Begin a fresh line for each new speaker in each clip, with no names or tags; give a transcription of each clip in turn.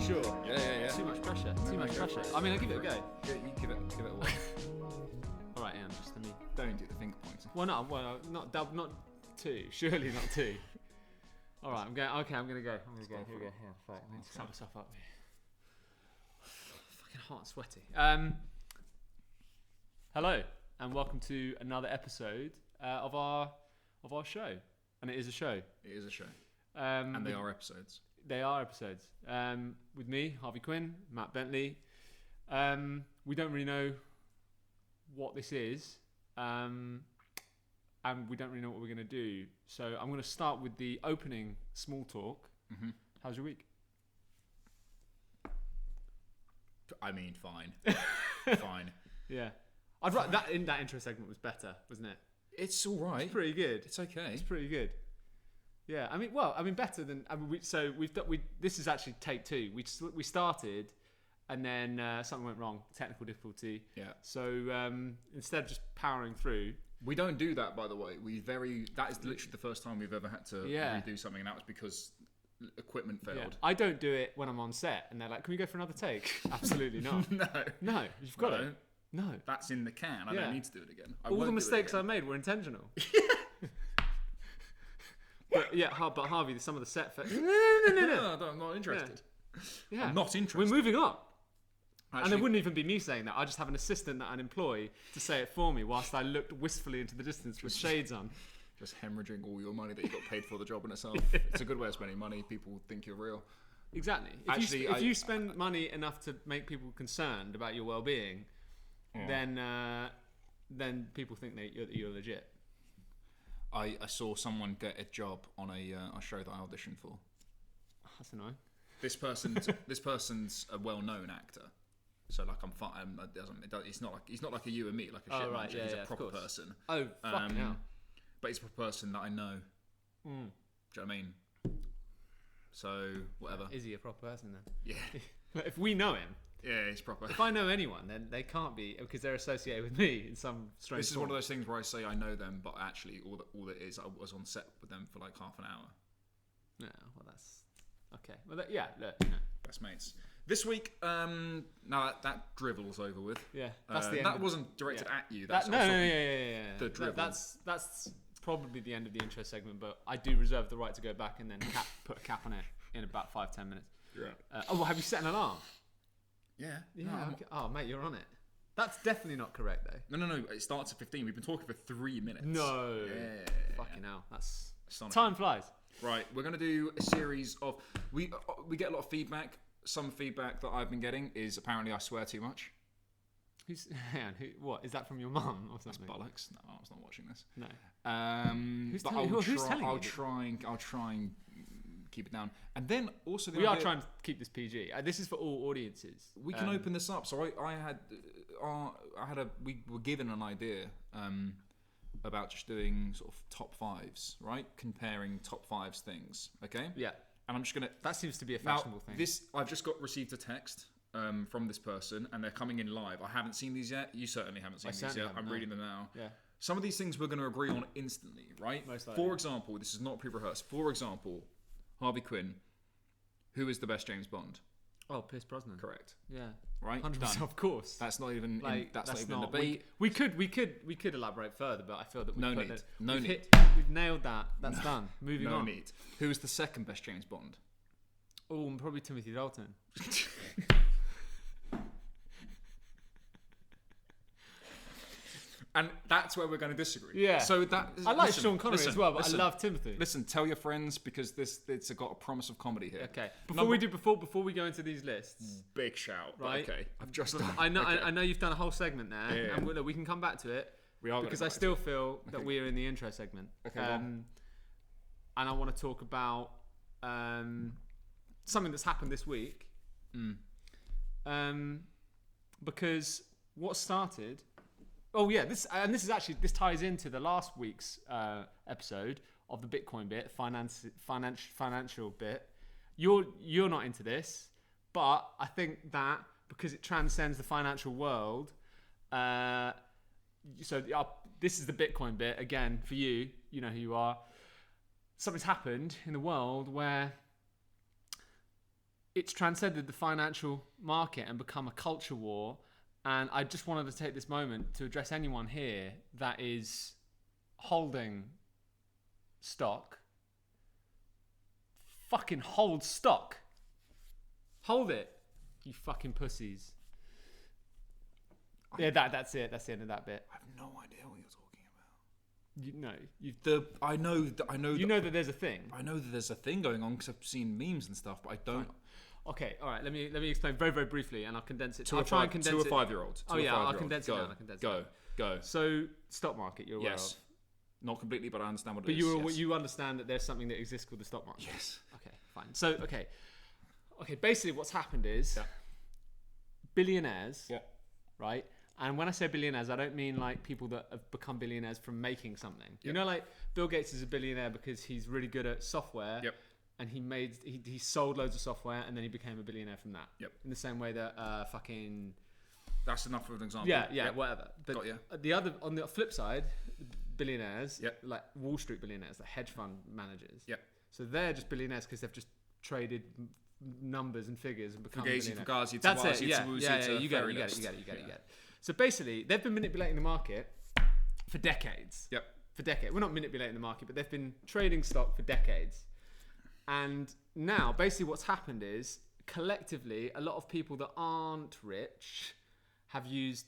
Sure.
Yeah.
Too much pressure. Too much pressure. I mean, I'll give it a go.
You give it a whirl.
All right, Ian, just let me.
Don't do the finger pointing.
Well, not two. Surely not two. All right, I'm going. Okay, I'm gonna go. Here we go. Here, fuck. Let me set myself up here. Fucking hot and sweaty. Hello, and welcome to another episode of our show, and it is a show.
It is a show. And they are episodes.
They are episodes. With me, Harvey Quinn, Matt Bentley. We don't really know what this is, and we don't really know what we're going to do. So I'm going to start with the opening small talk.
Mm-hmm.
How's your week?
I mean, fine. Fine.
Yeah. I'd rather that intro segment was better, wasn't it?
It's all right.
It's pretty good.
It's okay.
It's pretty good. Yeah, I mean, better than. This is actually take two. We started, and then something went wrong, technical difficulty.
Yeah.
So instead of just powering through,
we don't do that, by the way. That is literally the first time we've ever had to redo something, and that was because equipment failed.
Yeah. I don't do it when I'm on set, and they're like, "Can we go for another take?" Absolutely not. No, you've got it. No,
that's in the can. I don't need to do it again.
All the mistakes I made were intentional. But Harvey, some of the set.
No, I'm not interested.
Yeah.
I'm not interested.
We're moving on.
Actually,
and it wouldn't even be me saying that. I just have an assistant that I employ to say it for me whilst I looked wistfully into the distance with shades on.
Just hemorrhaging all your money that you got paid for the job in itself. It's a good way of spending money. People think you're real.
Exactly. If you spend money enough to make people concerned about your well-being, then people think that you're legit.
I saw someone get a job on a show that I auditioned for.
That's annoying.
This person's a well-known actor, so like I'm fine. He's not like a you and me, like a shit manager. He's a proper person.
Oh, fucking hell.
But he's a proper person that I know. Do you know what I mean? So whatever.
Is he a proper person then?
Yeah.
If we know him.
Yeah, he's proper.
If I know anyone, then they can't be, because they're associated with me in some strange
This is one of those things where I say I know them, but actually all it is, I was on set with them for like half an hour.
Yeah, well that's okay. Well, look,
best mates. This week, now that drivel's over with.
Yeah, that's the end.
That wasn't directed at you.
Yeah.
The drivel.
That's probably the end of the intro segment, but I do reserve the right to go back and then put a cap on it in about 5-10 minutes.
Yeah.
Have you set an alarm?
Yeah.
No, okay. Oh, mate, you're on it. That's definitely not correct, though.
No. It starts at 15. We've been talking for 3 minutes.
No.
Yeah.
Fucking hell. That's
astonishing.
Time flies.
Right. We're going to do a series of... We get a lot of feedback. Some feedback that I've been getting is apparently I swear too much.
What? Is that from your mum or something?
That's bollocks. No, I was not watching this.
No.
Who's telling you? I'll try and keep it down. And then also
we are trying to keep this PG. This is for all audiences.
We can open this up. So we were given an idea about just doing sort of top fives, right? Comparing top fives things. Okay.
Yeah.
And I'm just gonna.
That seems to be a fashionable thing.
I've just received a text from this person, and they're coming in live. I haven't seen these yet. You certainly haven't seen these yet. I'm reading them now.
Yeah.
Some of these things we're going to agree on instantly, right?
Most likely.
For example, this is not pre-rehearsed. For example, Harvey Quinn, who is the best James Bond?
Oh, Pierce Brosnan.
Correct.
Yeah.
Right.
100%. Of course.
That's not even. That's not even a debate.
We could elaborate further, but I feel that we've nailed that. That's done. Moving on.
No need. Who is the second best James Bond?
Oh, probably Timothy Dalton.
And that's where we're going to disagree.
Yeah.
So
I like Sean Connery as well, but I love Timothy.
Listen, tell your friends because it's got a promise of comedy here.
Okay. Before we go into these lists,
big shout.
Right.
Okay. I've just done.
I know you've done a whole segment there,
yeah.
and we can come back to it.
We are
because I still feel that we are in the intro segment.
Okay.
And I want to talk about something that's happened this week. Because what started. Oh yeah, this ties into the last week's episode of the Bitcoin bit, financial bit. You're not into this, but I think that because it transcends the financial world, this is the Bitcoin bit again for you. You know who you are. Something's happened in the world where it's transcended the financial market and become a culture war. And I just wanted to take this moment to address anyone here that is holding stock. Fucking hold stock. Hold it, you fucking pussies. That's it. That's the end of that bit.
I have no idea what you're talking about.
You know,
I know.
You know that there's a thing.
I know that there's a thing going on because I've seen memes and stuff, but I don't.
Fine. Okay, all right. Let me explain very, very briefly, and I'll condense it.
I'll try and condense it. To a 5-year-old.
I'll condense it down.
Go.
So, stock market, you're aware of.
Yes. Not completely, but I understand what
it is.
But
you understand that there's something that exists called the stock market.
Yes.
Okay, fine. So, okay. Basically, what's happened is billionaires.
Yeah.
Right. And when I say billionaires, I don't mean like people that have become billionaires from making something. You know, like Bill Gates is a billionaire because he's really good at software.
Yep.
And he sold loads of software and then he became a billionaire from that.
Yep.
In the same way that
That's enough of an example.
Yeah, whatever. But
got you.
On the flip side, billionaires,
Yep.
like Wall Street billionaires, like hedge fund managers.
Yep.
So they're just billionaires because they've just traded numbers and figures and become
Fugazi,
billionaires.
Fugazi,
That's
Tawazi,
it. Yeah.
Tawazi,
You get it. So basically, they've been manipulating the market for decades.
Yep.
For decades. We're not manipulating the market, but they've been trading stock for decades. And now, basically what's happened is, collectively, a lot of people that aren't rich have used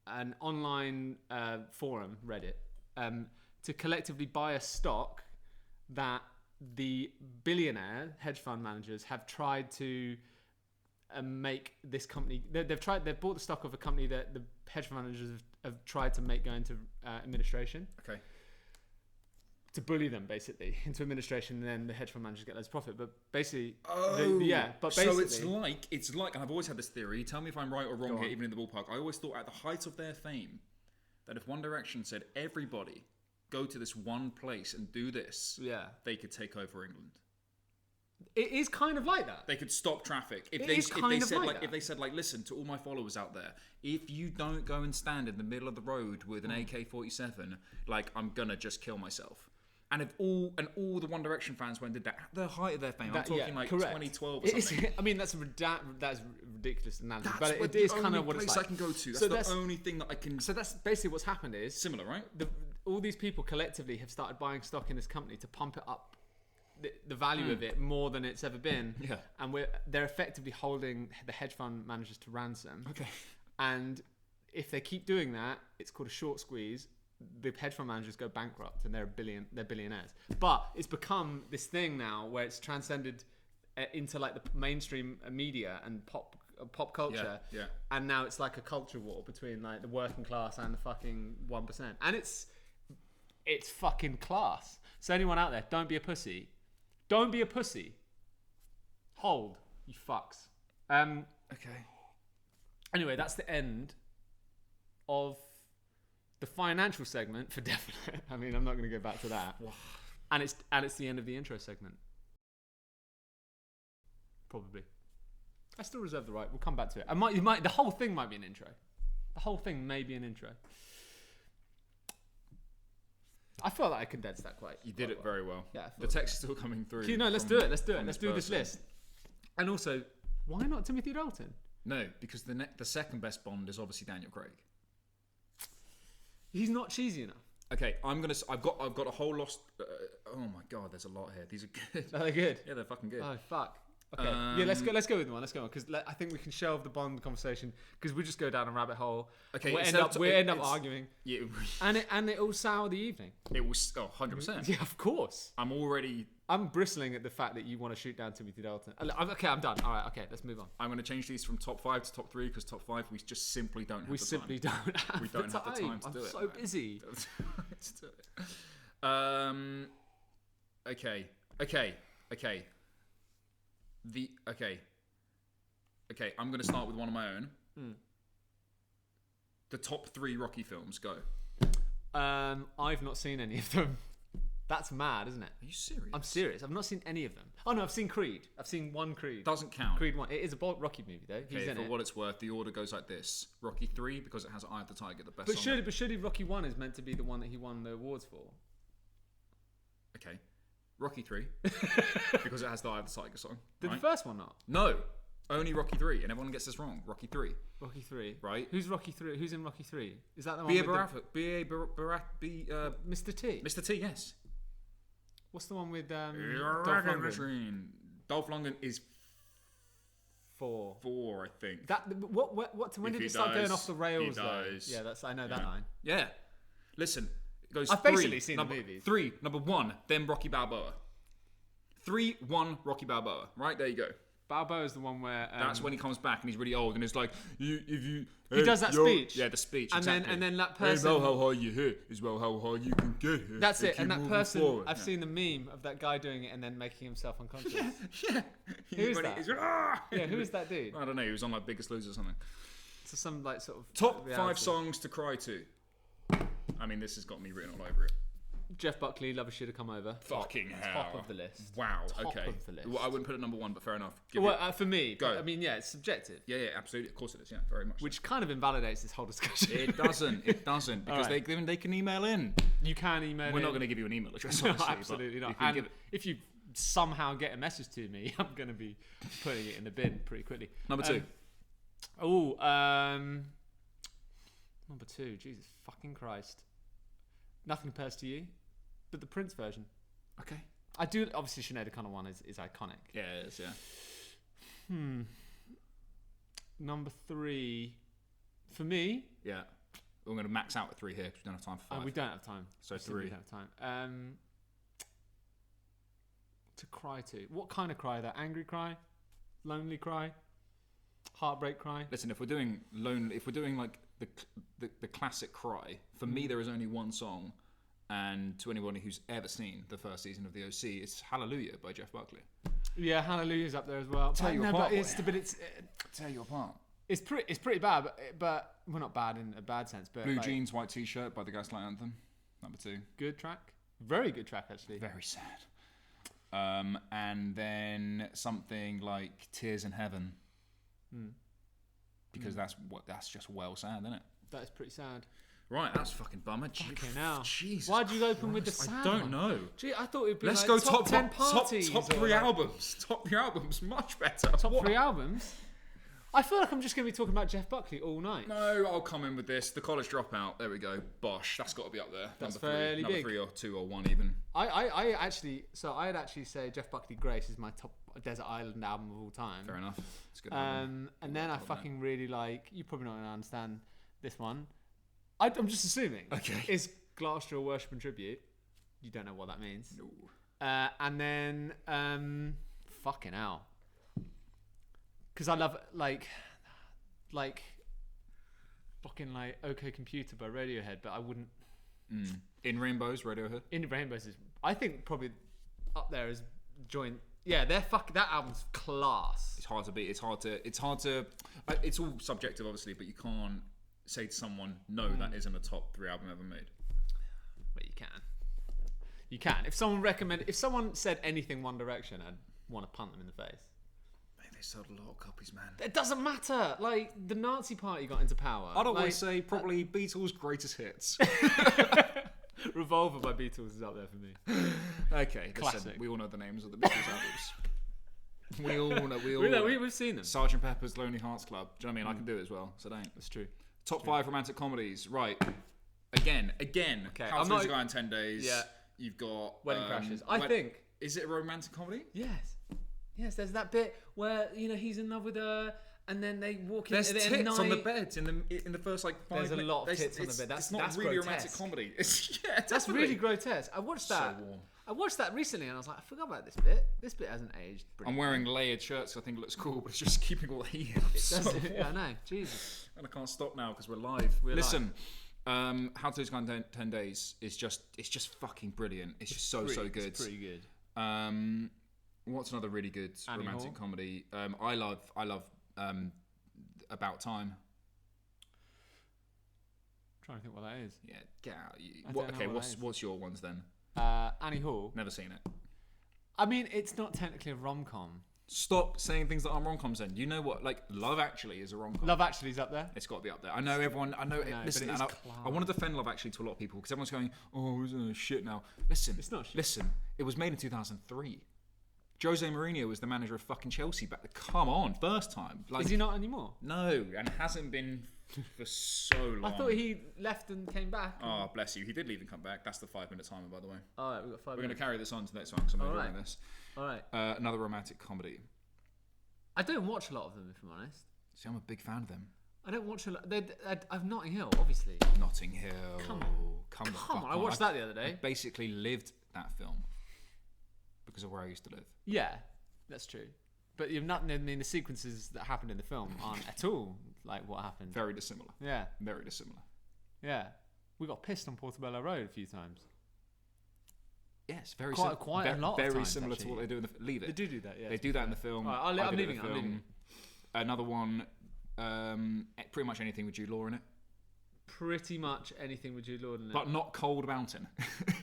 an online forum, Reddit, to collectively buy a stock that the billionaire hedge fund managers have tried to make this company. They've bought the stock of a company that the hedge fund managers have tried to make go into administration.
Okay.
To bully them basically into administration, and then the hedge fund managers get loads of profit. But basically,
so it's like, and I've always had this theory. Tell me if I'm right or wrong here, even in the ballpark. I always thought at the height of their fame that if One Direction said everybody go to this one place and do this, they could take over England.
It is kind of like that.
They could stop traffic. If they said, listen to all my followers out there, if you don't go and stand in the middle of the road with an AK-47, like, I'm gonna just kill myself. And if all the One Direction fans went and did that at the height of their fame, I'm talking like correct. 2012 or something.
I mean, that's a ridiculous analogy,
but
it is kind of what it's like.
I can go to. That's the only thing that I can.
So that's basically what's happened is
similar, right?
All these people collectively have started buying stock in this company to pump it up, the value of it more than it's ever been.
Yeah.
And they're effectively holding the hedge fund managers to ransom.
Okay.
And if they keep doing that, it's called a short squeeze. The hedge fund managers go bankrupt and they're billionaires. But it's become this thing now where it's transcended into like the mainstream media and pop culture.
Yeah.
And now it's like a culture war between like the working class and the fucking 1%. And it's fucking class. So anyone out there, don't be a pussy. Don't be a pussy. Hold, you fucks.
Okay.
Anyway, that's the end of the financial segment for definite. I mean, I'm not going to go back to that. And it's the end of the intro segment. Probably. I still reserve the right. We'll come back to it. The whole thing might be an intro. The whole thing may be an intro. I felt like I condensed that quite.
You did it very well.
Yeah.
The text is still coming through.
Let's do it. Let's do this list. And also, why not Timothy Dalton?
No, because the second best Bond is obviously Daniel Craig.
He's not cheesy enough.
Okay, I've got a whole lost. Oh my god, there's a lot here. These are good.
Are they good?
Yeah, they're fucking good.
Oh fuck. Okay. Yeah, let's go with one. Because I think we can shelve the Bond conversation because we just go down a rabbit hole.
Okay,
we end up arguing.
Yeah.
And it will sour the evening.
It was 100%.
Yeah, of course.
I'm
bristling at the fact that you want to shoot down Timothy Dalton. Okay, I'm done. All right, okay, let's move on.
I'm going to change these from top 5 to top 3 because top 5 we just simply don't have the time.
We simply don't have the time to do it. I'm so busy.
Let's do it. Okay. I'm going to start with one of my own. The top 3 Rocky films, go.
I've not seen any of them. That's mad, isn't it?
Are you serious?
I'm serious. I've not seen any of them. Oh no, I've seen Creed. I've seen one Creed.
Doesn't count.
Creed 1. It is a Rocky movie though. He's in
for
it.
what it's worth, the order goes like this: Rocky 3 because it has Eye of the Tiger, the best.
But surely Rocky 1 is meant to be the one that he won the awards for.
Okay. Rocky 3, because it has the Eye of the Tiger song.
Did
right?
the first one not?
No, only Rocky 3, and everyone gets this wrong. Rocky 3.
Rocky 3.
Right.
Who's Rocky 3? Who's in Rocky 3? Is that the one
Mr.
T?
Mr. T, yes.
What's the one with Dolph Lundgren?
Dolph Lundgren is
4.
4, I think.
That when did it start going off the rails? Yeah, I know that line.
Yeah. Listen, it goes.
I've basically seen the movies.
3, number 1, then Rocky Balboa. 3, 1, Rocky Balboa. Right, there you go.
Balboa is the one where
that's when he comes back and he's really old and it's like he
does that speech.
Yeah, the speech.
And
exactly.
then that person.
Hey, how high you hit is how high you can get here.
That's it. And that person.
Forward.
I've seen the meme of that guy doing it and then making himself unconscious.
Yeah.
Who's that? Yeah, who is that dude?
I don't know. He was on like Biggest Loser or something.
So some like sort of
top
reality.
5 songs to cry to. I mean, this has got me written all over it.
Jeff Buckley, Lover Should Have Come Over.
Fucking hell.
Top of the list.
Wow.
Top
okay.
of the list.
Well, I wouldn't put it number 1, but fair enough.
For me,
go.
I mean, yeah, it's subjective.
Yeah, absolutely. Of course it is. Yeah, very much.
Which kind of invalidates this whole discussion.
It doesn't. Because they can email in.
You can email.
We're not going to give you an email address.
No,
obviously,
absolutely not.
And
if you somehow get a message to me, I'm going to be putting it in the bin pretty quickly.
Number 2.
Number 2. Jesus fucking Christ. Nothing Compares to You, but the Prince version.
Okay.
I do obviously Sinead O'Connor one is iconic.
Yeah, it is. Yeah.
Number 3, for me.
Yeah. We're going to max out at 3 here because we don't have time for 5.
We don't have time.
So 3.
We don't have time. To cry to. What kind of cry? That angry cry, lonely cry, heartbreak cry.
Listen, if we're doing like the classic cry, for me there is only one song, and to anybody who's ever seen the first season of the OC, it's Hallelujah by Jeff Buckley.
Yeah, Hallelujah's up there as well.
Tear you apart.
Tear you apart. It's pretty bad, but well, not bad in a bad sense. But
Blue Jeans, White T-shirt by the Gaslight Anthem, number 2.
Good track, very good track actually.
Very sad. And then something like Tears in Heaven, because that's just well sad, isn't it?
That is pretty sad.
Right, that's fucking bummer.
Okay, now.
Jesus.
Why'd you open with the sad?
I don't know.
Gee, I thought it'd be
Let's
like
go
top 10 parties.
Top 3 albums. Top 3 albums, much better.
Top 3 albums. I feel like I'm just going to be talking about Jeff Buckley all night.
No, I'll come in with this. The College Dropout. There we go. Bosh. That's got to be up there.
That's
number 3.
fairly
Number
big.
3 or 2 or 1 even.
I'd actually say Jeff Buckley Grace is my top Desert Island album of all time.
Fair enough. It's a good album.
And then I fucking really like. You're probably not going to understand this one. I'm just assuming.
Okay.
Is Gloucester a worship and tribute? You don't know what that means.
No.
And then fucking hell. Because I love like fucking like OK Computer by Radiohead, but I wouldn't.
In Rainbows, Radiohead.
In Rainbows is, I think, probably up there as joint. Yeah, that album's class.
It's hard to beat. It's hard to. It's all subjective, obviously, but you can't say to someone, no, that isn't a top 3 album ever made.
But you can. You can. If someone said anything One Direction, I'd want to punt them in the face.
They sold a lot of copies, man.
It doesn't matter. Like, the Nazi Party got into power.
I'd always say probably Beatles' greatest hits.
Revolver by Beatles is up there for me.
Okay,
classic.
Listen, we all know the names of the Beatles albums. We all know.
We've seen them.
Sgt. Pepper's Lonely Hearts Club. Do you know what I mean? I can do it as well, so don't.
That's true.
Top 5 romantic comedies. Right. Again. Okay. How to Lose a Guy in 10 Days.
Yeah.
You've got
Wedding Crashers. I think.
Is it a romantic comedy?
Yes. There's that bit where he's in love with her, and then they walk in.
There's tits on the bed in the first like 5 minutes.
There's a lot of tits on the bed. That's
not really
grotesque.
a romantic comedy.
That's really grotesque. I watched that.
So warm.
I watched that recently, and I was like, I forgot about this bit. This bit hasn't aged.
I'm wearing layered shirts. So I think it looks cool, but it's just keeping all the heat up.
Yeah, I know. Jesus.
And I can't stop now because we're live. Listen. How to Lose a Guy in 10 Days is just fucking brilliant. It's just so good.
It's pretty good.
What's another really good
Annie
romantic
Hall.
comedy? I love About Time.
I'm trying to think what that is.
Yeah, get out. What's your ones then?
Annie Hall.
Never seen it.
I mean, it's not technically a rom-com.
Stop saying things that aren't rom-coms then. You know what? Like, Love Actually is a rom-com.
Love Actually's up there.
It's got to be up there. I know everyone... listen,
but
I want to defend Love Actually to a lot of people because everyone's going, oh, it's shit now. Listen.
It's not shit.
Listen. It was made in 2003. Jose Mourinho was the manager of fucking Chelsea back then. Come on. First time. Like,
is he not anymore?
No. And hasn't been for so long.
I thought he left and came back.
Oh, bless you. He did leave and come back. That's the 5-minute timer, by the way.
All right, we've got 5 minutes.
We're going to carry this on to the next one because I'm enjoying this.
All right.
Another romantic comedy.
I don't watch a lot of them, if I'm honest.
See, I'm a big fan of them.
I don't watch a lot. I've Notting Hill, obviously.
Notting Hill.
Come on. I watched that the other day.
I basically lived that film because of where I used to live.
Yeah, that's true. But you've not. I mean, the sequences that happened in the film aren't at all like what happened.
Very dissimilar.
Yeah.
Very dissimilar.
Yeah. We got pissed on Portobello Road a few times.
Yes, very
quite a lot.
Very
of times,
similar
actually.
to what they do in the Leave It.
They do that. Yeah.
They do that in the film.
Right, I'm leaving it.
Another one. Pretty much anything with Jude Law in it.
Pretty much anything with Jude Law in it.
But not Cold Mountain,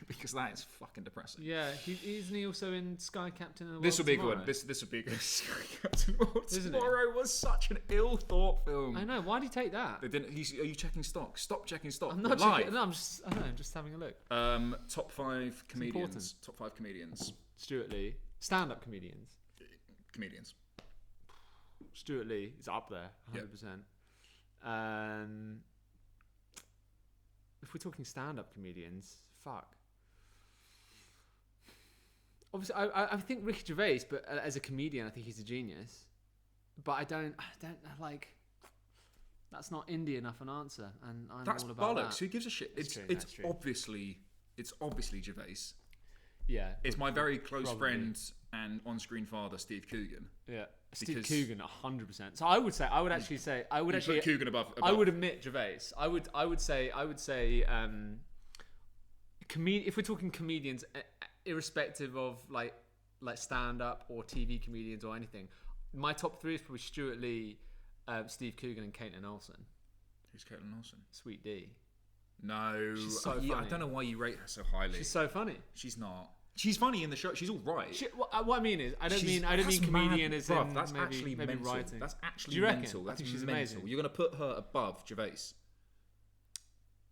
because that is fucking depressing.
Yeah, isn't he also in Sky Captain? And
This will be
Tomorrow?
good. This will be good. Sky Captain
Isn't
Tomorrow was such an ill-thought film.
I know. Why did he take that?
They didn't. Are you checking stock? Stop checking stock.
I'm not
live.
checking. No, I'm just having a look.
Top 5 comedians. Top 5 comedians.
Stuart Lee. Stand-up comedians.
Comedians.
Stuart Lee is up there, 100%. If we're talking stand-up comedians, fuck. Obviously, I think Ricky Gervais, but as a comedian, I think he's a genius. But I don't like. That's not indie enough an answer, and I'm all about
bollocks.
that.
Who gives a shit? It's
true.
obviously Gervais.
Yeah,
it's my very close friend and on-screen father, Steve Coogan.
Yeah, Steve Coogan, 100%. So I would
put Coogan above.
I would admit Gervais. I would say. If we're talking comedians, irrespective of like stand-up or TV comedians or anything, my top 3 is probably Stuart Lee, Steve Coogan, and Caitlin Olsen.
Who's Caitlin Olsen?
Sweet D.
No,
she's so funny.
I don't know why you rate her so highly.
She's so funny.
She's not. She's funny in the show. She's all right.
What I mean is, I don't mean comedian as in
that's
maybe,
actually
maybe
mental.
writing.
That's actually
Do you reckon?
mental. That's
I think she's
mental.
amazing.
You're going to put her above Gervais.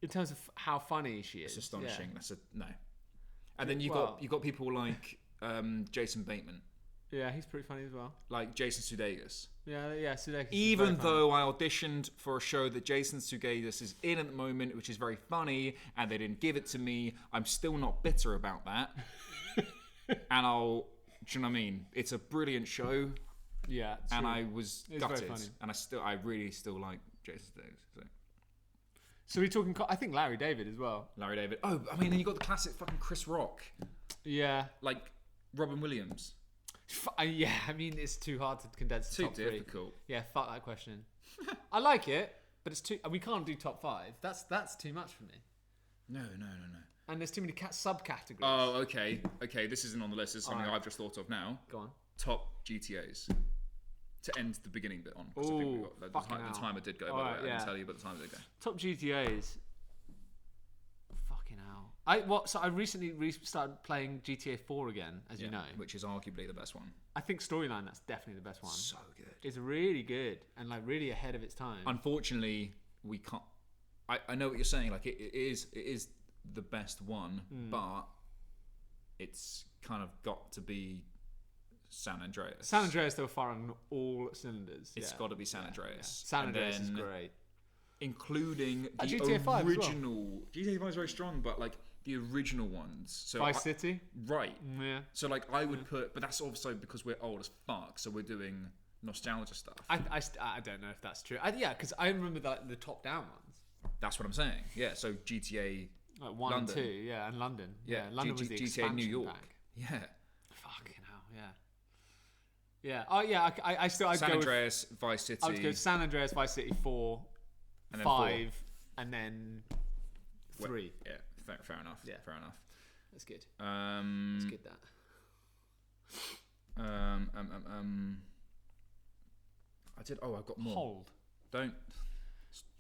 In terms of how funny she is.
It's astonishing.
Yeah.
That's no. And then you got people like Jason Bateman.
Yeah, he's pretty funny as well.
Like Jason Sudeikis.
Yeah, Sudeikis.
Even though I auditioned for a show that Jason Sudeikis is in at the moment, which is very funny, and they didn't give it to me, I'm still not bitter about that. And do you know what I mean? It's a brilliant show.
Yeah,
and I was gutted,
funny.
and I really still like Jason Sudeikis.
So we're talking. I think Larry David as well.
Larry David. Oh, I mean, then you got the classic fucking Chris Rock.
Yeah.
Like Robin Williams.
Yeah, I mean, it's too hard to condense the top 3.
Too difficult.
Yeah, fuck that question. I like it, but it's too. We can't do top 5. That's too much for me.
No.
And there's too many subcategories.
Oh, okay. This isn't on the list. This is something I've just thought of now.
Go on.
Top GTAs. To end the beginning bit on.
Oh,
the timer did go, by the way. I didn't tell you, but the timer did go.
Top GTAs. Fucking hell. So I recently started playing GTA 4 again, as you know.
Which is arguably the best one.
I think storyline, that's definitely the best one.
So good.
It's really good and like really ahead of its time.
Unfortunately, we can't. I know what you're saying. Like it is the best one, but it's kind of got to be San Andreas.
San Andreas, they were firing on all cylinders.
It's got to be San Andreas.
Yeah. San Andreas is great.
Including the
GTA 5
original.
Well.
GTA 5 is very strong, but like the original ones. So
Vice City?
Right.
Yeah.
So like I would put, but that's also because we're old as fuck, so we're doing nostalgia stuff.
I don't know if that's true. Because I remember the top-down ones.
That's what I'm saying. Yeah, so GTA...
Like 1
London.
and 2, yeah, and London.
Yeah,
London was the
GTA New York.
Pack.
Yeah.
Fucking hell, yeah. Yeah. Oh, yeah. I'd
San
go
Andreas, Vice City.
I would go San Andreas, Vice City 4,
and
5, and then 3.
Yeah. Fair enough.
Yeah.
Fair enough.
That's good.
That's
good.
I did. Oh, I've got more.
Hold.
Don't.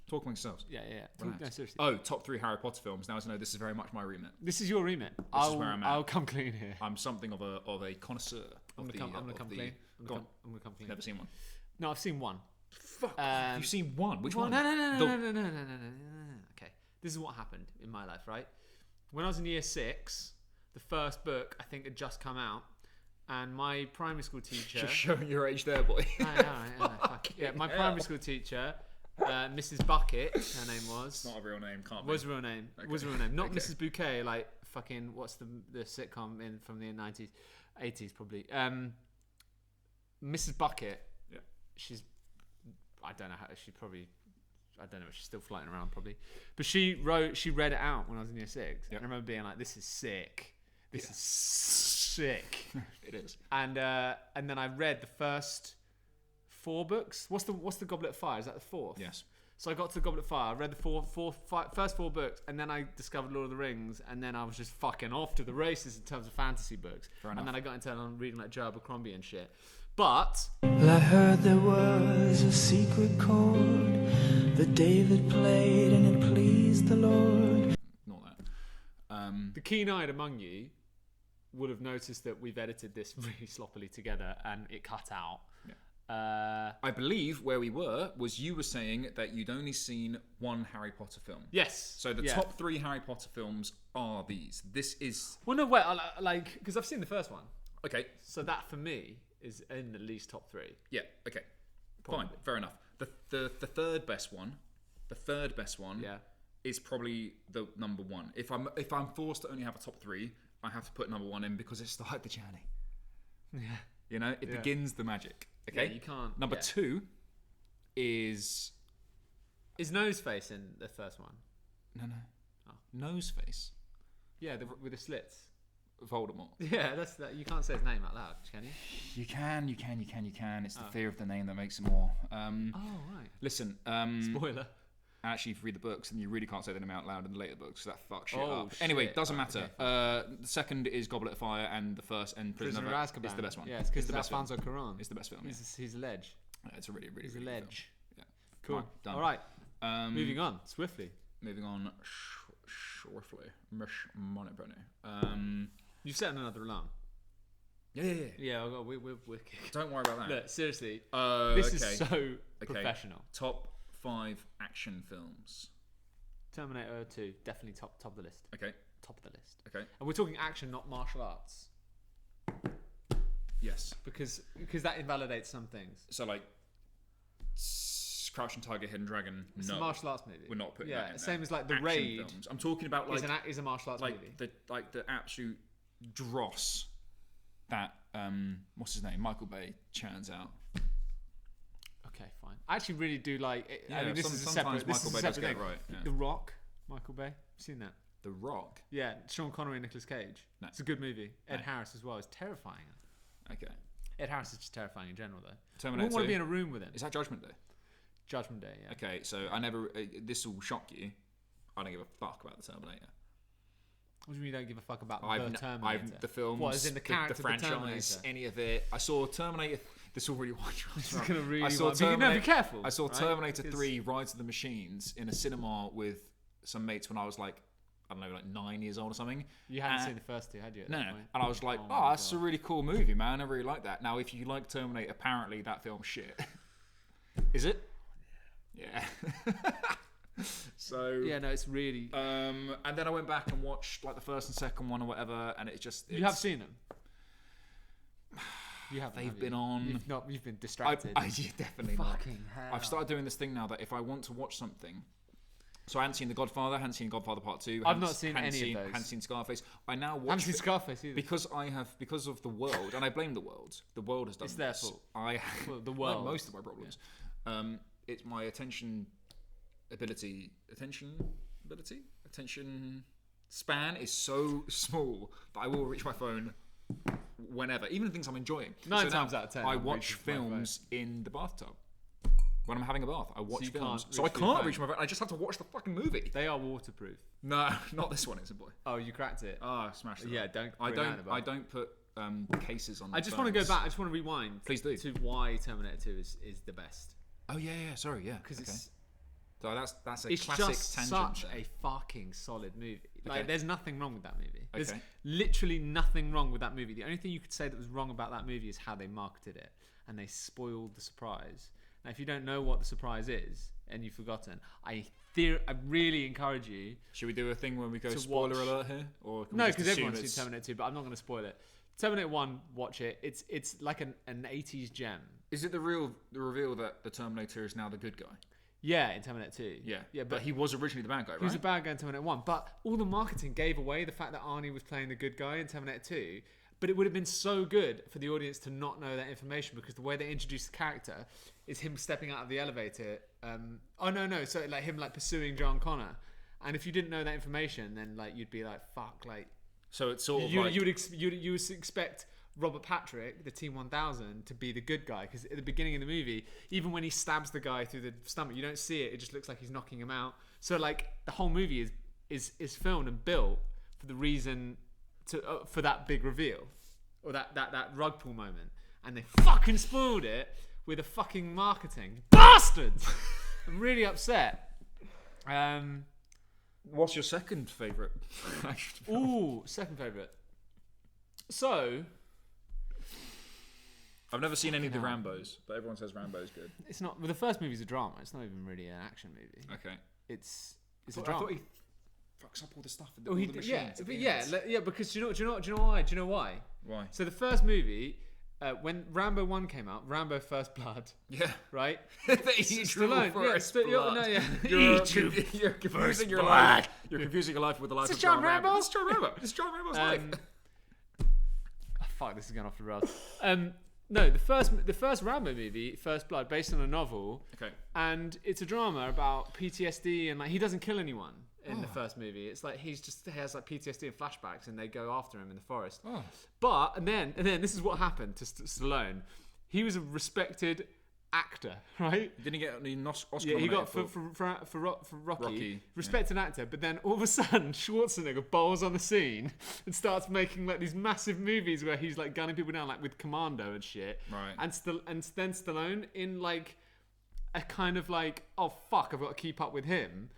Talk amongst yourselves.
Yeah.
Relax.
No, seriously.
Oh, top 3 Harry Potter films. Now, as you know, this is very much my remit.
This is your remit.
This is where I'm at.
I'll come clean here.
I'm something of a connoisseur.
I'm gonna come clean. I'm gonna come clean.
Never seen one.
No, I've seen one.
Fuck. You've seen one? Which one?
No. Okay, this is what happened in my life, right? When I was in year 6, the first book I think had just come out, and my primary school teacher.
Just showing your age there, boy.
I know. Fuck. Yeah, my primary school teacher, Mrs. Bucket, her name was.
It's not a real name, can't be.
Was a real name. Okay. Was a real name. Not Mrs. Bouquet, like fucking. What's the sitcom from the 90s, 80s probably. Mrs. Bucket.
Yeah.
She's. I don't know how. She probably. I don't know. She's still floating around probably. But she read it out when I was in year 6. Yep. And I remember being like, "This is sick. This is sick."
It is.
And then I read the first 4 books. What's the Goblet of Fire? Is that the 4th?
Yes.
So I got to the Goblet of Fire. I read the first 4 books, and then I discovered Lord of the Rings, and then I was just fucking off to the races in terms of fantasy books.
Fair enough.
And then I got into reading like Joe Abercrombie and shit. But
well, I heard there was a secret chord that David played, and it pleased the Lord.
Not that.
The keen-eyed among you would have noticed that we've edited this really sloppily together, and it cut out.
Yeah. I believe where we were was you were saying that you'd only seen one Harry Potter film.
Yes.
So the top 3 Harry Potter films are these. This is.
Well, no, wait. Because I've seen the first one.
Okay.
So that for me is in at least top 3.
Yeah. Okay. Probably. Fine. Fair enough. The third best one.
Yeah.
Is probably the number 1. If I'm forced to only have a top 3, I have to put number 1 in because it started the journey.
Yeah.
You know, it begins the magic. Okay.
Yeah, you can't.
Number 2 is
Noseface in the first one?
No.
Oh.
Noseface.
Yeah, with the slits.
Voldemort.
Yeah, that's that. You can't say his name out loud, can you?
You can. It's the fear of the name that makes it more.
Right.
Listen.
Spoiler.
Actually, if you read the books, then you really can't say the name out loud in the later books. So that fucks shit up.
Shit.
Anyway, doesn't matter.
Okay.
The second is Goblet of Fire, and the first and Prisoner of
Azkaban.
It's the best one.
Yeah, it's because
best
Alfonso Cuarón.
It's the best film.
He's a ledge.
Yeah, it's a really
He's
really
a
good
ledge.
film. Yeah.
Cool.
Right, done.
All right. Moving on swiftly.
Moving on swiftly. Money bunny.
You've set another alarm.
Yeah.
Yeah, we're
Don't worry about that.
Look, seriously. This is so professional.
Top 5 action films.
Terminator 2, definitely top of the list.
Okay.
Top of the list.
Okay.
And we're talking action, not martial arts.
Yes.
Because that invalidates some things.
So like Crouching Tiger, Hidden Dragon.
It's a martial arts movie.
We're not putting that in there.
Same as like The
action
Raid.
Films. I'm talking about like
is a martial arts movie.
The absolute dross that what's his name, Michael Bay churns out.
Okay, fine. I actually really do like it.
Yeah,
I mean, this is a separate. This
Michael
is
Bay
a
does
separate
get
thing.
it right. Yeah.
The Rock, Michael Bay. Seen that?
The Rock.
Yeah, Sean Connery and Nicolas Cage.
No.
It's a good movie. Ed
No.
Harris as well is terrifying.
Okay.
Ed Harris is just terrifying in general, though.
Terminator
I wouldn't want
2?
to be in a room with him.
Is that Judgment Day?
Judgment Day, yeah.
Okay, so I never. This will shock you. I don't give a fuck about the Terminator.
What do you mean you don't give a fuck about the Terminator?
The films,
what, as in the character,
the franchise, any of it. I saw Terminator. This will really watch.
This is gonna really.
I saw
Terminator. Be careful.
I saw
right?
Terminator 3: Rise of the Machines in a cinema with some mates when I was like, I don't know, like 9 years old or something.
You hadn't seen the first two, had you?
No. And I was like, oh that's a really cool movie, man. I really like that. Now, if you like Terminator, apparently that film's shit. Is it? Yeah. So
yeah, no, it's really.
And then I went back and watched like the first and second one or whatever, and it's
you have seen them. You have.
They've been on.
You've been distracted.
Yeah, definitely not.
Fucking hell.
I've started doing this thing now that if I want to watch something, so I hadn't seen The Godfather, hadn't seen Godfather Part 2.
I've not seen any of those.
Hadn't seen Scarface. I now watch.
I haven't seen Scarface either.
Because of the world, and I blame the world. The world has done.
It's
this.
their fault. The
like
world.
most of my problems. Yeah. It's my attention span is so small that I will reach my phone whenever, even things I'm enjoying.
9 times out of 10,
I watch films in the bathtub. When I'm having a bath, I watch films.
So
I can't reach my phone. I just have to watch the fucking movie.
They are waterproof.
No, not this one, boy.
Oh, you cracked it.
Oh, smashed it.
Yeah,
I don't put cases on.
I just want to go back. I just want to rewind.
Please do.
To why Terminator 2 is the best.
Oh yeah. Sorry, yeah.
Because
So that's a
it's
classic
just
tangent.
such a fucking solid movie. Like,
Okay.
there's nothing wrong with that movie. There's
Okay.
literally nothing wrong with that movie. The only thing you could say that was wrong about that movie is how they marketed it, and they spoiled the surprise. Now, if you don't know what the surprise is and you've forgotten, I really encourage you.
Should we do a thing when we go
to
spoiler
watch-
alert here, or can
No,
we just
because
assume
everyone's seen Terminator 2, but I'm not going to spoil it. Terminator 1, watch it. It's like an 80s gem.
Is it the reveal that the Terminator is now the good guy?
Yeah, in Terminator 2.
Yeah, but he was originally the bad guy, right?
He was a bad guy in Terminator 1, but all the marketing gave away the fact that Arnie was playing the good guy in Terminator 2. But it would have been so good for the audience to not know that information, because the way they introduced the character is him stepping out of the elevator. So like him like pursuing John Connor, and if you didn't know that information, then like you'd be like, fuck, like.
So it's sort of
you
like
would expect Robert Patrick, the Team 1000, to be the good guy, because at the beginning of the movie, even when he stabs the guy through the stomach, you don't see it. It just looks like he's knocking him out. So like the whole movie is filmed and built for the reason for that big reveal, or that rug pull moment, and they fucking spoiled it with a fucking marketing bastards. I'm really upset.
What's your second favourite?
Ooh, second favourite. So,
I've never seen any of the Rambos, but everyone says Rambo's good.
it's not. Well, the first movie's a drama. It's not even really an action movie.
Okay.
It's a
I
drama.
thought he fucks up all the stuff.
Oh,
all
he
the
did,
machines at the end.
yeah. Because do you know why? Do you know why?
Why?
So the first movie, when Rambo 1 came out, Rambo First Blood,
Yeah.
right?
Stallone. You're confusing your life. You're confusing your life with the life of
John Rambo?
It's John Rambo. It's John Rambo's life.
Fuck, this is going off the rails. No, the first Rambo movie, First Blood, based on a novel.
Okay.
And it's a drama about PTSD, and like he doesn't kill anyone in the first movie. It's like he has like PTSD and flashbacks, and they go after him in the forest.
Oh.
But and then this is what happened to Stallone. He was a respected actor, right?
Didn't he get any Oscar
Yeah, he got
nominated
for Rocky,
Rocky,
respected actor. But then all of a sudden, Schwarzenegger bowls on the scene and starts making like these massive movies where he's like gunning people down, like with Commando and shit.
Right.
And then Stallone in like a kind of like, oh fuck, I've got to keep up with him.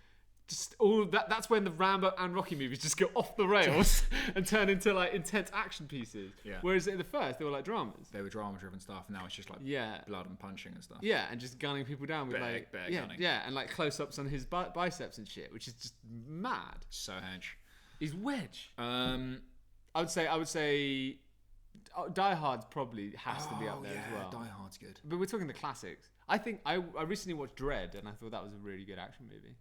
Just all of that. That's when the Rambo and Rocky movies just go off the rails and turn into like intense action pieces.
Yeah.
Whereas in the first, they were like dramas.
They were drama-driven stuff. Now it's just like blood and punching and stuff.
Yeah, and just gunning people down with
Bare gunning.
yeah, and like close-ups on his biceps and shit, which is just mad.
So hedge.
He's wedge.
I
would say, Die Hard's probably has to be up there as well.
Die Hard's good.
But we're talking the classics. I think I recently watched Dredd, and I thought that was a really good action movie.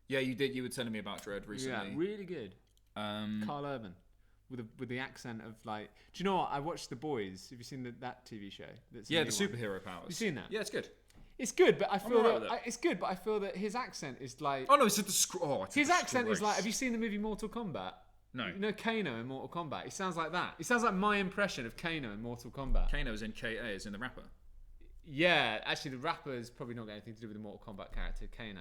Yeah, you did. You were telling me about Dredd recently.
Yeah, really good. Carl Urban, with the accent of like. Do you know what? I watched The Boys. Have you seen that TV show? That's
the superhero powers.
Have you seen that?
Yeah, it's good.
It's good, but I feel
alright
that
with it.
it's good, but I feel that his accent is like.
Oh no, it's a
His accent is like. Have you seen the movie Mortal Kombat?
No.
You know Kano in Mortal Kombat? He sounds like that. He sounds like my impression of Kano in Mortal Kombat.
Kano's in KA, is in the rapper.
Yeah, actually, the rapper's probably not got anything to do with the Mortal Kombat character Kano.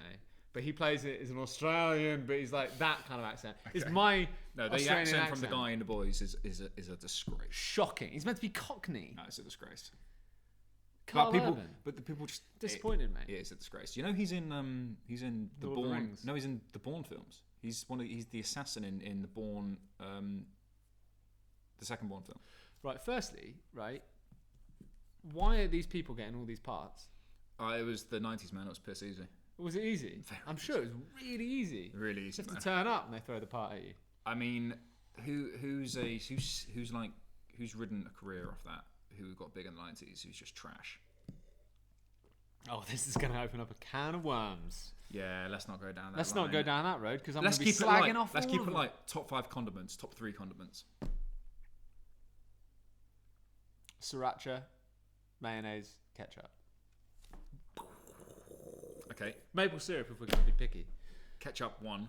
But he plays it as an Australian, but he's like that kind of accent. Okay. It's my
the
Australian
accent from the guy in The Boys is a disgrace.
Shocking. He's meant to be Cockney.
No, it's a disgrace.
But
the people just
disappointed, mate.
Yeah, it's a disgrace. You know, he's in the
Lord of the
Bourne.
Rings.
No, he's in the Bourne films. He's the assassin in the Bourne, the second Bourne film.
Right. Firstly, right. Why are these people getting all these parts?
It was the 90s, man. It was piss easy.
Was it easy? I'm sure it was really easy.
Really easy.
You have to turn up and they throw the part at you.
I mean, who's ridden a career off that? Who got big in the 90s? Who's just trash?
Oh, this is going to open up a can of worms.
Yeah, let's not go down that.
Let's not go down that road because I'm going to be
keep
slagging
it
off.
Let's keep it like top 5 condiments, top 3 condiments.
Sriracha, mayonnaise, ketchup.
Okay.
Maple syrup if we're going to be picky.
Ketchup 1.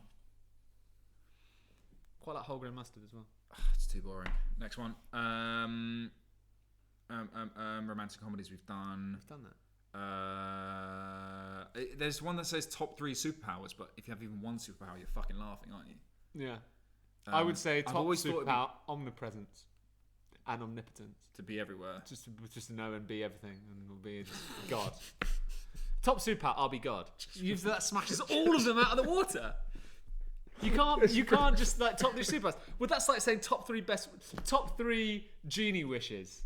Quite like whole grain mustard as well.
It's too boring. Next one. Romantic comedies we've done.
We've done that.
There's one that says top 3 superpowers, but if you have even one superpower, you're fucking laughing, aren't you?
Yeah. I would say top
always
superpower, omnipresence and omnipotence.
To be everywhere.
Just to know and be everything and be God. Top super, I'll be God. That smashes all of them out of the water. You can't just like top 3 super. Well, that's like saying top 3 genie wishes.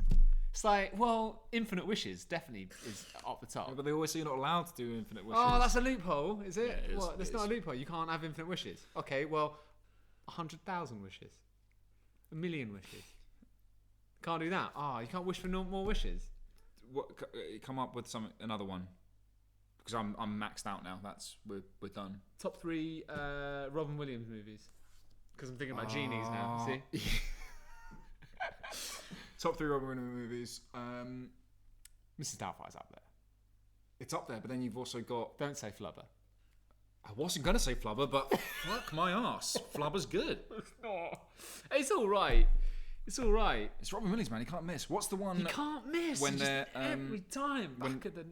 It's like, well, infinite wishes definitely is up the top.
Yeah, but they always say you're not allowed to do infinite wishes.
Oh, that's a loophole, is it?
Yeah,
What? That's not a loophole. You can't have infinite wishes. Okay, well, 100,000 wishes, 1,000,000 wishes. Can't do that. Oh, you can't wish for no more wishes.
Come up with another one, because I'm maxed out now. We're done.
Top 3 Robin Williams movies. Because I'm thinking about genies now. See.
Top 3 Robin Williams movies.
Mrs. Doubtfire's up there.
It's up there, but then you've also got.
Don't say Flubber.
I wasn't gonna say Flubber, but fuck my ass. Flubber's good.
It's all right. It's all right.
It's Robin Williams, man. He can't miss. What's the one?
He can't miss.
When they're
every time back at the.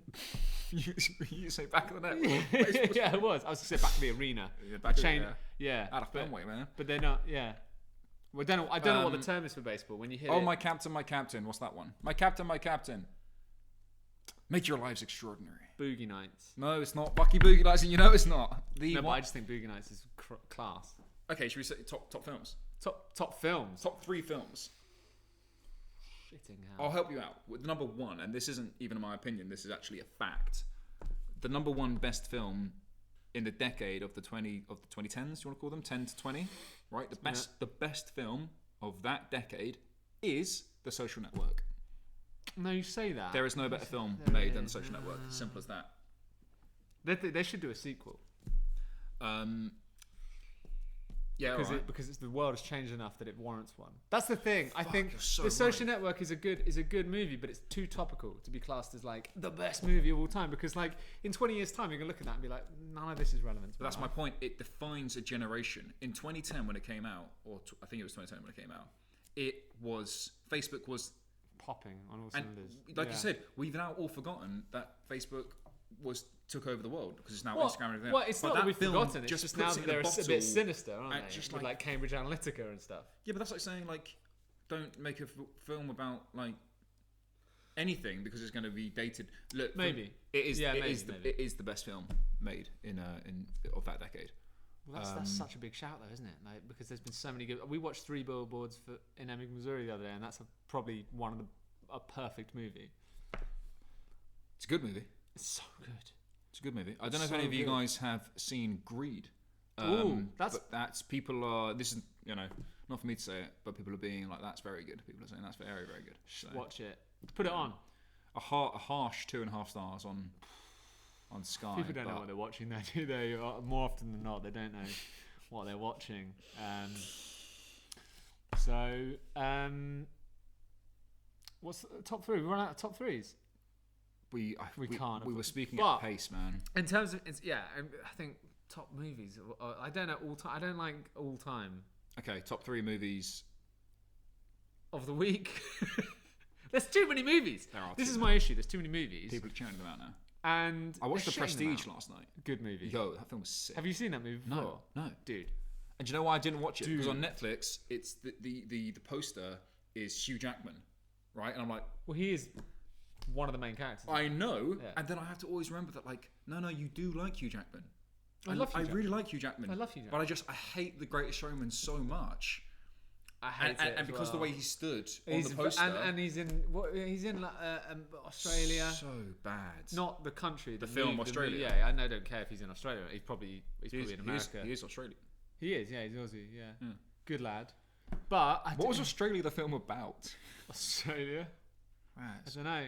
you say back of the net.
Yeah, it was. I was going to say back of the arena.
Yeah, back
Chain.
Yeah. Out of Fenway, man.
But they're not. Yeah. Well, I don't know what the term is for baseball when you hit.
Oh, my captain, my captain. What's that one? My captain, my captain. Make your lives extraordinary.
Boogie Nights.
No, it's not. Bucky Boogie Nights, and you know it's not.
But I just think Boogie Nights is class.
Okay, should we say top films?
Top films.
Top 3 films.
Shitting hell.
I'll help you out with number 1, and this isn't even my opinion. This is actually a fact. The number 1 best film in the decade of the 2010s. You want to call them 10 to 20, right? The best film of that decade is The Social Network.
No, you say that.
There is no better film made than The Social Network. Simple as that.
They should do a sequel.
Yeah,
because the world has changed enough that it warrants one. That's the thing. I think
so
The Social Network is a good movie, but it's too topical to be classed as like the best movie of all time. Because like in 20 years' time, you're gonna look at that and be like, none of this is relevant.
But that's my point. It defines a generation. In 2010, when it came out, or I think it was 2010 when it came out, Facebook was
popping on all cylinders.
Like you said, we've now all forgotten that Facebook took over the world because it's now Instagram and everything.
Well, it's not that we've forgotten. It's just now that they're a bit sinister, aren't they?
Just
like Cambridge Analytica and stuff.
Yeah, but that's like saying like, don't make a film about like anything because it's going to be dated. Look,
maybe
it is. Yeah, it is the best film made in of that decade.
Well, that's such a big shout, though, isn't it? Like, because there's been so many good. We watched 3 Billboards in Ebbing, Missouri the other day, and that's probably a perfect movie.
It's a good movie.
It's so good.
It's a good movie. I don't know if any of you guys have seen Greed. That's people are. This is not for me to say it, but people are being like, that's very good. People are saying that's very, very good. So,
watch it. Put it on.
A harsh 2.5 stars on Sky.
People don't know what they're watching there, do they? More often than not, they don't know what they're watching. What's the top 3? We run out of top 3s.
We can't. We were speaking
at
pace, man.
In terms of, I think top movies. I don't know all time. I don't like all time.
Okay, top 3 movies
of the week. There's too many movies. This is my issue. There's too many movies.
People are churning them out now.
And
I watched The Prestige last night.
Good movie.
Yo, that film was sick.
Have you seen that movie before?
No,
dude.
And do you know why I didn't watch it? Because on Netflix, it's the poster is Hugh Jackman, right? And I'm like,
well, he is one of the main characters.
I know, and then I have to always remember that, like, no, you do like Hugh Jackman.
I
really like Hugh Jackman.
I love Hugh Jackman.
But I hate The Greatest Showman so much.
I hate it.
And because the way he stood on the poster,
and he's in Australia.
So bad.
Not the country.
The film Australia.
I don't care if he's in Australia. He's probably in America.
He is Australian.
He is. Yeah, he's Aussie. Yeah. Good lad. But
what was Australia the film about?
Australia.
Right.
I don't know.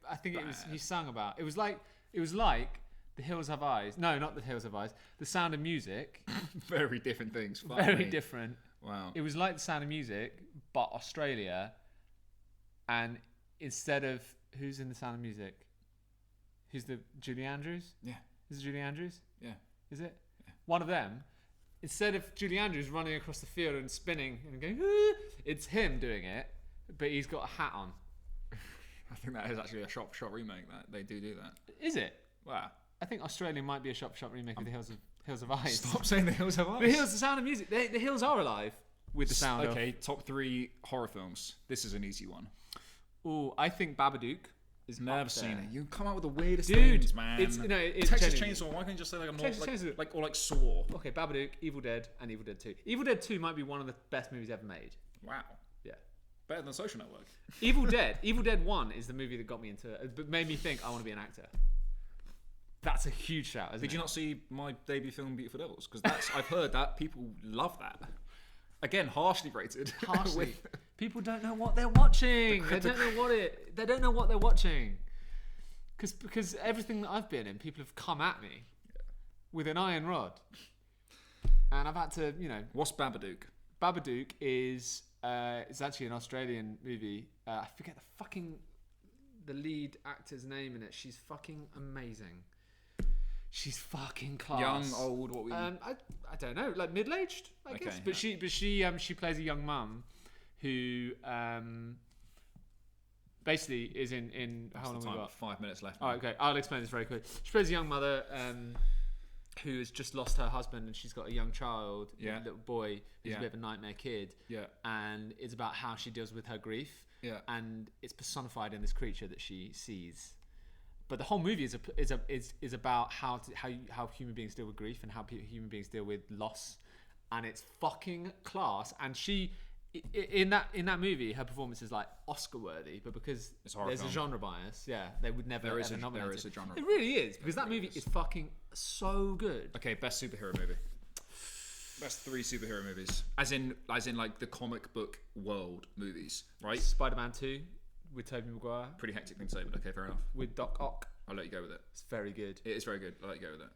I think it was. He sung about. It was like The Hills Have Eyes. No, not The Hills Have Eyes. The Sound of Music.
Very different things.
Very different.
Wow.
It was like The Sound of Music, but Australia. And instead of who's in The Sound of Music? Who's the Julie Andrews?
Yeah.
Is it Julie Andrews?
Yeah.
Is it?
Yeah.
One of them. Instead of Julie Andrews running across the field and spinning and going, it's him doing it, but he's got a hat on.
I think that is actually a shop remake. That they do that.
Is it?
Wow.
I think Australia might be a shop remake of The Hills of Eyes.
Stop saying The Hills Have Eyes.
The Sound of Music. The hills are alive with the sound.
Okay, top 3 horror films. This is an easy one.
Oh, I think Babadook. is
Never
up
seen
there.
it. You come out with the weirdest
Dude,
things, man.
it's
Texas
genuinely-
Chainsaw. Why can't you just say like I'm
Texas
not
Chainsaw-
like or like Saw?
Okay, Babadook, Evil Dead, and Evil Dead 2. Evil Dead 2 might be one of the best movies ever made.
Wow,
Yeah.
better than Social Network.
Evil Dead 1 is the movie that got me into it, but made me think I want to be an actor. That's a huge shout, isn't it?
Did you not see my debut film, Beautiful Devils? Because I've heard that people love that. Again, harshly rated.
Harshly. People don't know what they're watching. They don't know what they're watching. Because everything that I've been in, people have come at me with an iron rod, and I've had to,
What's Babadook?
Babadook is it's actually an Australian movie. I forget the lead actor's name in it. She's fucking amazing. She's fucking class.
Young, old, what we?
I don't know, like middle-aged, I guess.
Okay,
But she plays a young mum who basically is in how long have we got?
5 minutes left.
Oh, okay, I'll explain this very quickly. She plays a young mother who has just lost her husband, and she's got a young child, a little boy who's a bit of a nightmare kid. Yeah. And it's about how she deals with her grief. Yeah. And it's personified in this creature that she sees. But the whole movie is about how human beings deal with grief and how human beings deal with loss, and it's fucking class. And she, in that movie, her performance is like Oscar worthy, but because there's a genre bias, they would never ever nominate it.
There is a genre.
It really is, because that movie is fucking so good.
Okay, best superhero movie. Best 3 superhero movies, as in like the comic book world movies, right?
Spider-Man 2. With Tobey Maguire.
Pretty hectic thing to say, but okay, fair enough.
With Doc Ock.
I'll let you go with it.
It's very good.
It is very good. I'll let you go with it.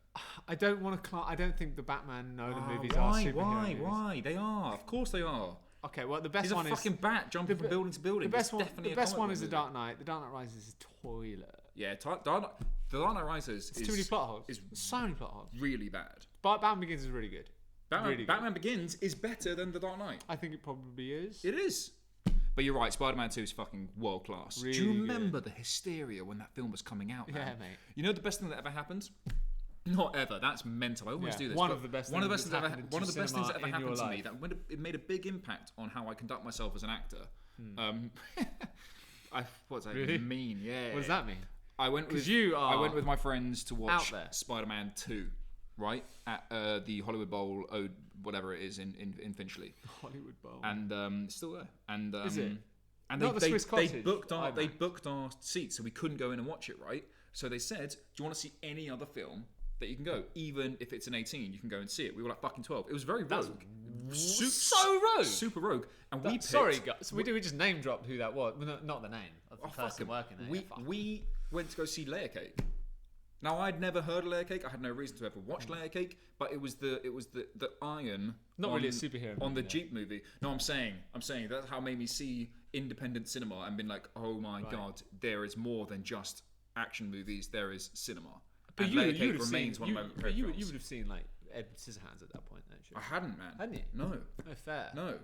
I don't want to. I don't think the Batman Nolan movies are superhero movies.
Why? They are. Of course they are.
Okay, well the best
He's
one
a fucking bat jumping from building to building.
The best one is The Dark Knight. The Dark Knight Rises is a toilet.
Yeah, The Dark Knight Rises is
too many plot holes.
Is
so many plot holes.
Really bad.
But Batman Begins is really good.
Batman Begins is better than The Dark Knight.
I think it probably is.
It is. But you're right, Spider-Man 2 is fucking world class.
Really
do you remember the hysteria when that film was coming out, man?
Yeah, mate.
You know the best thing that ever happened? Not ever. That's mental. I always do this.
One of the best things that ever happened
to me. That it made a big impact on how I conduct myself as an actor. What's that
really?
mean? Yeah.
What does that mean?
I went with my friends to watch Spider-Man 2, right, at the Hollywood Bowl, whatever it is in Finchley.
Hollywood Bowl.
And it's still there. And
is it?
And
Not
they
booked
our seats, so we couldn't go in and watch it, right? So they said, "Do you want to see any other film that you can go, even if it's an 18, you can go and see it?" We were like fucking 12. It was very rogue.
So rogue.
Super rogue. And we picked,
sorry, guys. So we just name dropped who that was. Well, not the name of the person working there.
We went to go see Layer Cake. Now, I'd never heard of Layer Cake. I had no reason to ever watch Layer Cake, but it was the iron.
Not really a superhero
on
movie,
the Jeep movie. No, I'm saying that's how it made me see independent cinema and been like, oh my god, there is more than just action movies. There is cinema.
But
and
you
Layer Cake
would have
remains
seen.
one of my favorite films.
You would have seen like Edward Scissorhands at that point, don't you?
I hadn't, man.
Hadn't you?
No.
No, fair.
No.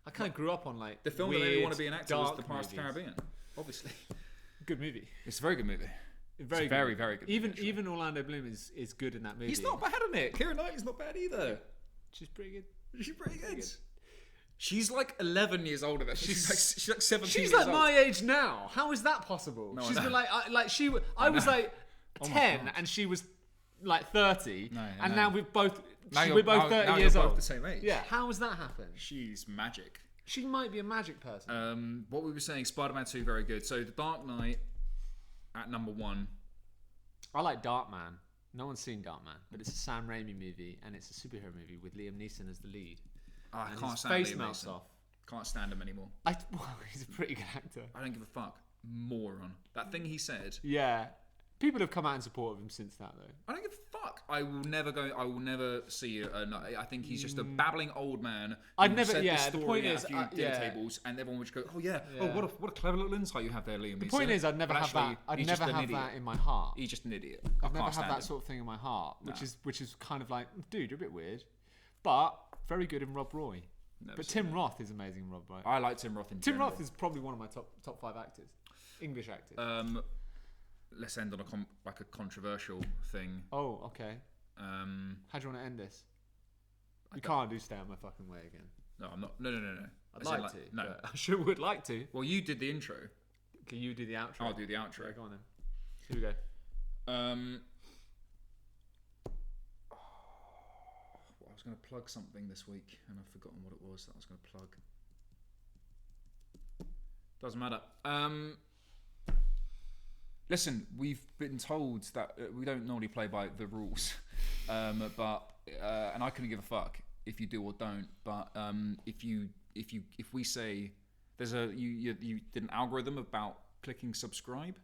I kind of grew up on like
the film
weird,
that made me want to be an actor was
dark
The Pirates of the
movies.
Caribbean. Obviously.
Good movie.
It's a very good movie.
Very
good.
Even Orlando Bloom is good in that movie.
He's not bad in it. Keira Knightley's not bad either.
She's pretty good.
She's pretty good. She's like 11 years older than she's like 17
She's
years
like
old.
my age now. How is that possible?
No,
She's
I know.
been like I was like 10 and she was like 30, and now we're both 30 years
both
old.
the same age.
Yeah, how has that happened?
She's magic.
She might be a magic person.
What we were saying, Spider-Man 2, very good. So The Dark Knight at number 1.
I like Darkman. No one's seen Darkman, but it's a Sam Raimi movie and it's a superhero movie with Liam Neeson as the lead.
I
and
can't
his
stand
face
Liam
melts
Neeson.
off.
Can't stand him anymore.
He's a pretty good actor.
I don't give a fuck. Moron. That thing he said.
Yeah. People have come out in support of him since that, though.
I don't give a fuck. I will never see it. I think he's just a babbling old man.
I'd never.
Said
Yeah.
this
The
story
point
at
is,
a few dinner tables, and everyone would just go, "Oh yeah,
Yeah.
oh what a clever little insight you have there, Liam."
The point is, I'd never have that. I'd never have that in my heart.
He's just an idiot.
I'd never have that sort of thing in my heart, which is kind of like, dude, you're a bit weird, but very good in Rob Roy. But Tim Roth is amazing in Rob Roy.
I like Tim Roth in
Tim
general.
Roth is probably one of my top 5 actors, English actors.
Let's end on a controversial thing.
Oh, okay. How do you want to end this? You can't do Stay Out My Fucking Way again.
No, I'm not. No.
I'd like to.
No.
But I sure would like to.
Well, you did the intro.
Can you do the outro?
I'll do the outro.
Right, go on then. Here we go.
I was going to plug something this week, and I've forgotten what it was that I was going to plug. Doesn't matter. Listen, we've been told that we don't normally play by the rules, but and I couldn't give a fuck if you do or don't. But if we say there's you did an algorithm about clicking subscribe.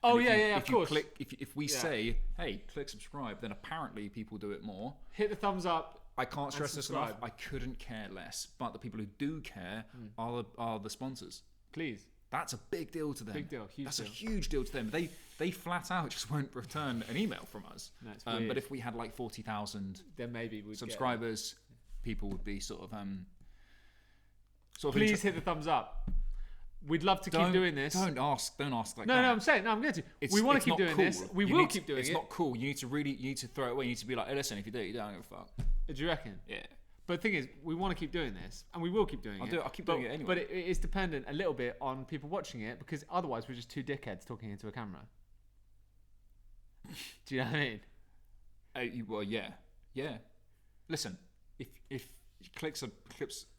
Oh yeah, of course.
If we say, hey, click subscribe, then apparently people do it more.
Hit the thumbs up.
I can't stress this enough. I couldn't care less. But the people who do care are the sponsors.
Please.
That's a big deal to them.
Big deal. Huge
That's
deal.
a huge deal to them. They flat out just won't return an email from us.
No, it's weird.
But if we had like 40,000
then maybe we'd
subscribers, people would be sort of
Please hit the thumbs up. We'd love to keep doing this.
Don't ask like that.
No, I'm saying, I'm going to. We want to keep doing this. We will keep doing it.
It's not cool. You need to throw it away. You need to be like, hey, listen, if you do it, you don't give a fuck.
Do you reckon?
Yeah.
But the thing is, we want to keep doing this, and we will keep doing it.
I'll keep doing it anyway.
But it is dependent a little bit on people watching it, because otherwise we're just two dickheads talking into a camera. Do you know what I mean?
Well, yeah. Listen, if you click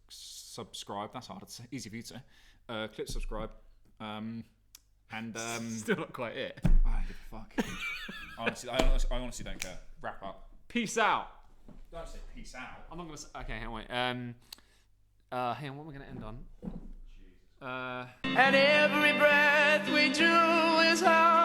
subscribe, that's hard. It's easy for you to say. Click subscribe, and
still not quite it.
I don't give a fuck. I honestly don't care. Wrap up.
Peace out.
Don't say peace out.
I'm not gonna say. Okay, hang on, wait. Hang on. What am I gonna end on?
And every breath we drew is how